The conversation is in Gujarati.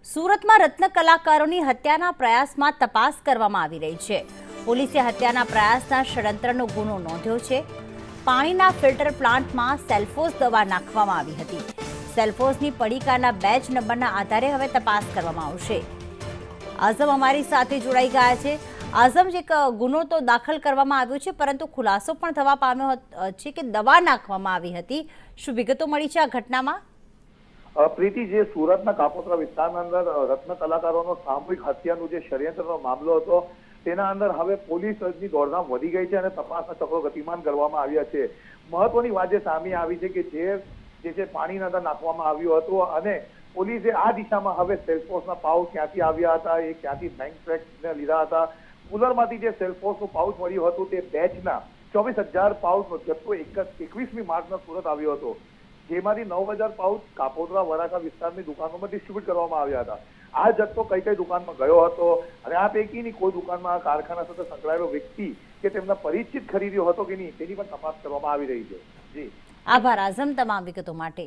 સુરતમાં રત્ન કલાકારોની હત્યાના પ્રયાસમાં તપાસ કરવામાં આવી રહી છે। પોલીસે હત્યાના પ્રયાસના ષડયંત્રનો ગુનો નોંધ્યો છે। પાણીના ફિલ્ટર પ્લાન્ટમાં સેલ્ફોસ દવા નાખવામાં આવી હતી। સેલ્ફોસની પડીકાના બેચ નંબરના આધારે હવે તપાસ કરવામાં આવશે। આઝમ અમારી સાથે જોડાઈ ગયા છે। આઝમ, જે ગુનો તો દાખલ કરવામાં આવ્યો છે, પરંતુ ખુલાસો પણ થવા પામ્યો છે કે દવા નાખવામાં આવી હતી। શું વિગતો મળી છે આ ઘટનામાં? પ્રીતિ, જે સુરતના કાપોદ્રા વિસ્તારના અંદર રત્ન કલાકારોનો સામૂહિક હત્યાનો જે ષડયંત્રનો મામલો હતો, તેના અંદર હવે પોલીસની દોડધામ વધી ગઈ છે અને તપાસના ચક્રો ગતિમાન કરવામાં આવ્યા છે। મહત્વની વાત જે સામે આવી છે કે જે પાણીની અંદર નાખવામાં આવ્યું હતું અને પોલીસે આ દિશામાં હવે સેલ્ફોસના પાઉચ ક્યાંથી આવ્યા હતા, એ ક્યાંથી મેન્યુફેક્ચરને લીધા હતા। કુલરમાંથી જે સેલ્ફોસનું પાઉચ મળ્યું હતું તે બેચના 24,000 પાઉચનો જથ્થો 21મી માર્ચના સુરત આવ્યો હતો, જેમાંથી 9,000 પાઉચ કાપોદ્રા વરાછા વિસ્તારની દુકાનોમાં ડિસ્ટ્રીબ્યુટ કરવામાં આવ્યા હતા। આ જથ્થો કઈ કઈ દુકાનમાં ગયો હતો અને આ પૈકીની કોઈ દુકાનમાં કારખાના સાથે સંકળાયેલો વ્યક્તિ કે તેમના પરિચિત ખરીદ્યો હતો કે નહીં, તેની પણ તપાસ કરવામાં આવી રહી છે। જી, આભાર આઝમ તમામ વિગતો માટે।